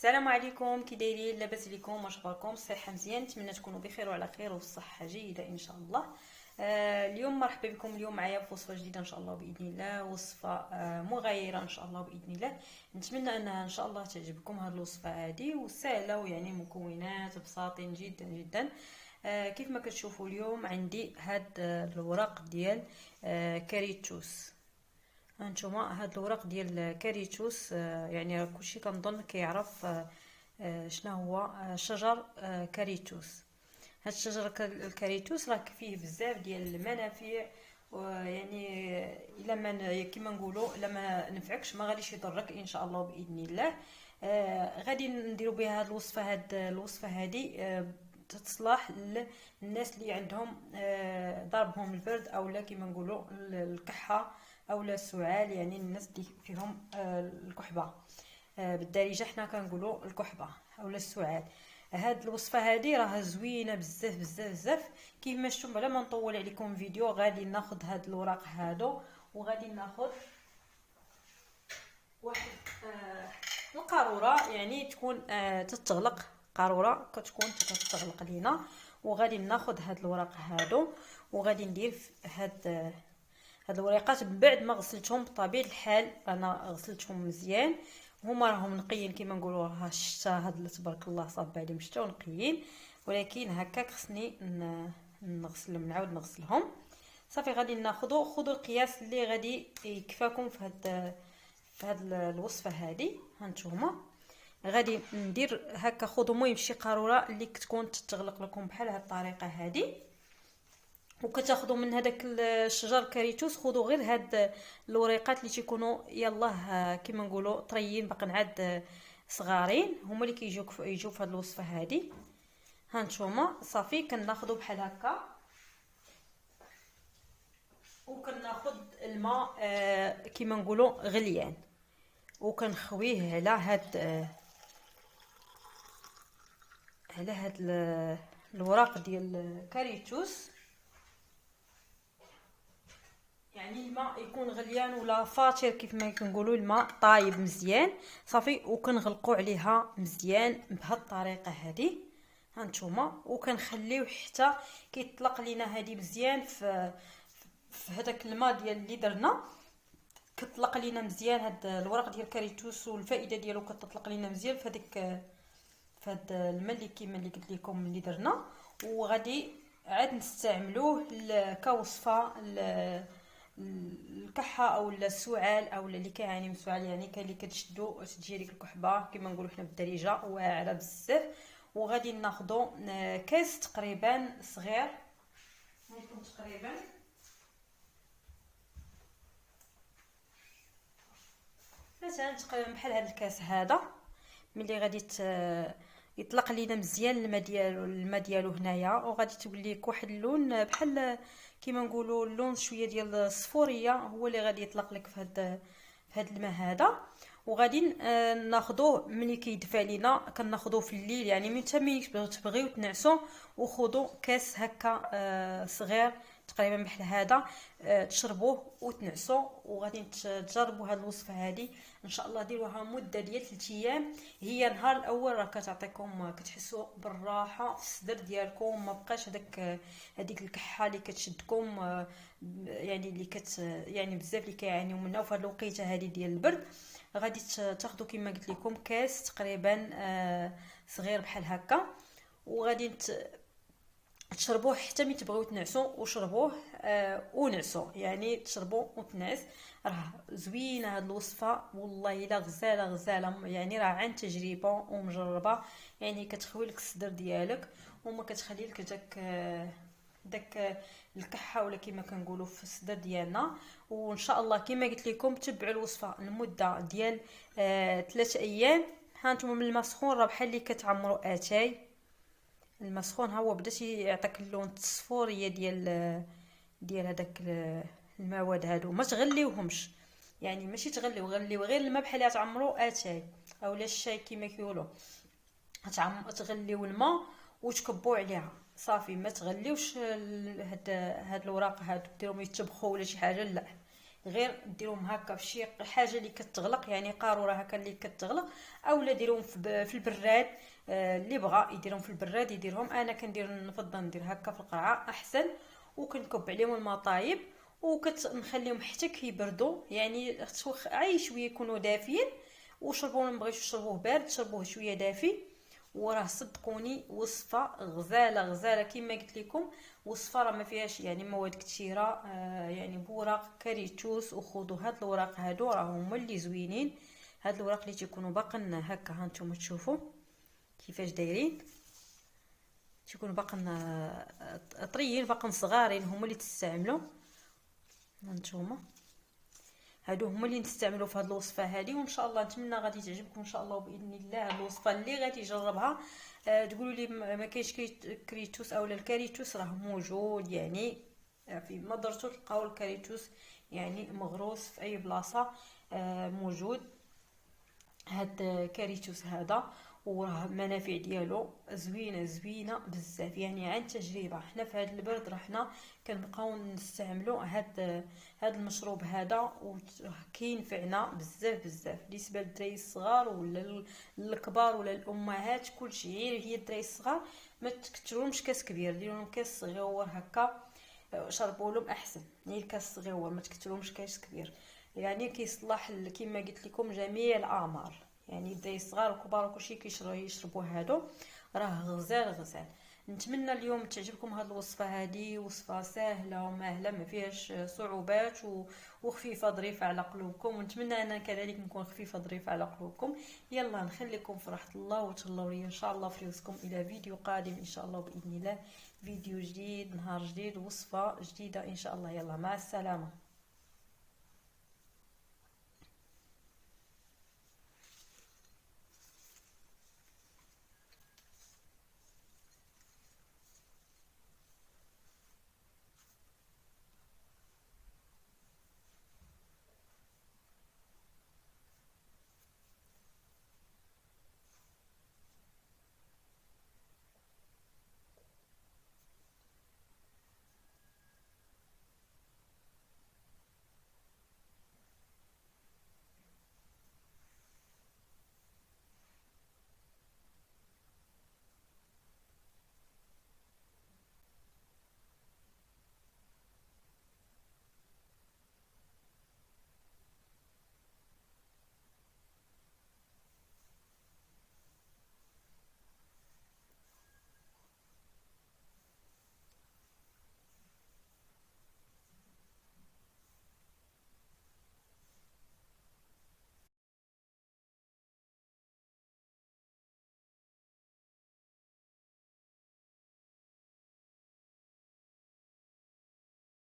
السلام عليكم، كي دايرين؟ لاباس عليكم؟ واش اخباركم؟ الصحه مزيان؟ نتمنى تكونوا بخير وعلى خير والصحه جيده ان شاء الله. اليوم مرحبا بكم اليوم معايا في وصفه جديده ان شاء الله باذن الله، وصفه مغايره ان شاء الله باذن الله. نتمنى انها ان شاء الله تعجبكم هذه الوصفه هذه، وسهله ويعني مكونات بساطين جدا جدا. كيف ما كتشوفوا اليوم عندي هاد الورق ديال كاريتوس. هانتوما هاد الوراق ديال كاريتوس، يعني كلشي كنظن كيعرف شنو هو شجر كاريتوس. هاد الشجر الكاريتوس راه فيه بزاف ديال المنافع، ويعني الا ما كيما نقولوا الا ما نفعكش ما غاديش يضرك ان شاء الله باذن الله. غادي نديروا بها هاد الوصفه هذه تصلح للناس اللي عندهم ضربهم البرد او لا كيما نقولوا الكحه او لا السعال، يعني الناس اللي فيهم الكحبه. بالدارجه حنا كنقولوا الكحبه او لا السعال. هاد الوصفه هذه راه زوينه بزاف بزاف بزاف. كيف ما شفتم بلا ما نطول عليكم فيديو، غادي ناخذ هاد الوراق هادو وغادي ناخذ واحد القاروره، يعني تكون تتغلق قاروره كتكون تتغلق لينا. وغادي ناخذ هاد الوراق هادو وغادي ندير هاد الوريقات من بعد ما غسلتهم. بطبيعه الحال انا غسلتهم مزيان، هما راهم نقيين كيما نقولوا. راه الشتا هاد تبارك الله صاب عليهم الشتا ونقيين، ولكن هكاك خصني نغسلهم، نعاود نغسلهم. صافي غادي خذوا القياس اللي غادي يكفاكم في هاد الوصفه هذه. هانتوما غادي ندير هكا، خذوا المهم شي قاروره اللي كتكون تتغلق لكم بحال هاد الطريقه هذه. وكتاخذوا من هذاك الشجر كاريتوس، خذوا غير هاد الوريقات اللي تيكونوا يلاه كيما نقولوا طريين باقي عاد صغارين، هما اللي يجوا في هاد الوصفه هذه. هانتوما صافي كناخذوا بحال هكا، وكناخذ الماء كيما نقولوا غليان، وكنخويه على هاد الوراق ديال الكاريتوس. يعني الماء يكون غليان ولا فاتر كيف ما كنقولوا، الماء طايب مزيان صافي. وكنغلقوا عليها مزيان بهذه الطريقه هذه. هانتوما وكنخليو حتى كيطلق لينا هذه مزيان في هذاك الماء ديال اللي درنا. كتطلق لينا مزيان هاد الورق ديال الكاريتوس، والفائده ديالو كتطلق لينا مزيان في هاد الماء اللي كيما اللي قلت لكم اللي درنا. وغادي عاد نستعملوه كوصفه الكحه او السعال او اللي كيعاني من السعال، يعني كاين اللي كتشدو تجي لك الكحبه كيما نقولوا حنا بالدارجه واعره بزاف. وغادي ناخذوا كاس تقريبا صغير، هايكم تقريبا مثلا تقريبا بحال هذا الكاس هذا. ملي غادي يطلق لينا مزيان الماء ديالو هنايا، وغادي تولي لك واحد اللون بحال كيما نقولوا اللون شويه ديال الصفوريه، هو اللي غادي يطلق لك في هذا الماء هذا. وغادي ناخذوه ملي كيدفى لينا، كناخذوه في الليل، يعني ملي تبغيو تنعسوا وخذوا كاس هكا صغير تقريبا بحال هذا، تشربوه وتنعسوا. وغادي تجربوا هذه الوصفه هذه ان شاء الله، ديروها مده ديال 3 ايام. هي النهار الاول راه كتعطيكم كتحسوا بالراحه في الصدر ديالكم، ما بقاش هذيك الكحه اللي كتشدكم، يعني اللي يعني بزاف اللي كيعانيو منها. وفي هذه الوقيته هذه ديال البرد غادي تاخذوا كما قلت لكم كاس تقريبا صغير بحال هكا، وغادي تشربوه حتى ملي تبغيو تنعسوا، وشربوه ونعسوا، يعني تشربوا وتنعس. راه زوينه هاد الوصفه والله، الا غزاله يعني راه عن تجربه ومجربه، يعني كتخوي لك الصدر ديالك وما كتخلي لك داك الكحه ولا كما كنقولوا في الصدر ديالنا. وان شاء الله كما قلت لكم تبعوا الوصفه لمده ديال 3 ايام. هانتوما من الماء سخون راه بحال اللي كتعمروا اتاي. الماء سخون ها هو بدا يعطيك اللون الصفوريه ديال هذاك المواد هادو. ما تغليوهمش، يعني ماشي غليو غير الماء بحال تعمروا اتاي اولا الشاي كما كيقولوا. تغليو الماء وتكبوا عليها صافي، ما تغليوش هاد الوراق هادو ديروهم يتبخوا ولا شي حاجه، لا غير ديروهم هكا في شي حاجه اللي كتغلق، يعني قاروره هكا اللي كتغلق، اولا ديروهم في البراد. اللي بغى يديرهم في البراد يديرهم، انا نفضل ندير هكا في القرعه احسن. وكنكب عليهم الماء طايب وكنخليهم حتى كيبردوا، يعني عي شويه يكونوا دافيين. وشربوه، ما بغيتوش تشربوه بارد شربوه شويه دافي. وراه صدقوني وصفه غزاله غزاله كما قلت لكم. وصفه راه ما فيهاش يعني مواد كثيره، يعني بوراق كاريتوس. وخذوا هاد الوراق هادو راه هما اللي زوينين. هاد الوراق اللي تيكونوا باقن هكا، ها نتوما تشوفوا كيفاش دايرين، تيكونوا باقن طريين باقن صغارين، هما اللي تستعملوا. هانتوما هادو هما اللي نستعملوا في هاد الوصفه هذه. وان شاء الله نتمنى غادي تعجبكم ان شاء الله باذن الله هاد الوصفه اللي غادي يجربها. تقولوا لي ما كاينش كريتوس اولا الكاريتوس راه موجود، يعني في ما درتو تلقاو الكاريتوس يعني مغروس في اي بلاصه. موجود هاد كاريتوس هذا، وراه المنافع ديالو زوينه زوينه بزاف، يعني عن تجربه. حنا في هذا البرد راه حنا كنبقاو نستعملوا هاد المشروب هذا، وكينفعنا بزاف بزاف بالنسبه للدراري الصغار ولا الكبار ولا الامهات كلشي. هي الدراري الصغار ما تكثرهمش كاس كبير، ديروا لهم كاس صغيور هكا، شربوا لهم احسن. يعني الكاس صغيور ما تكثرهمش كاس كبير، يعني كيصلح كما قلت لكم جميع الاعمار. يعني الدراري الصغار والكبار وكلشي يشربوا هادو، راه غزال غزال. نتمنى اليوم تعجبكم هذه الوصفه. هذه وصفه سهله وماهله ما فيهاش صعوبات وخفيفه ظريفه على قلوبكم، ونتمنى انا كذلك نكون خفيفه ظريفه على قلوبكم. يلا نخليكم في راحه الله، وتهلاو لي ان شاء الله في رزقكم الى فيديو قادم ان شاء الله باذن الله. فيديو جديد، نهار جديد، وصفه جديده ان شاء الله. يلا مع السلامه.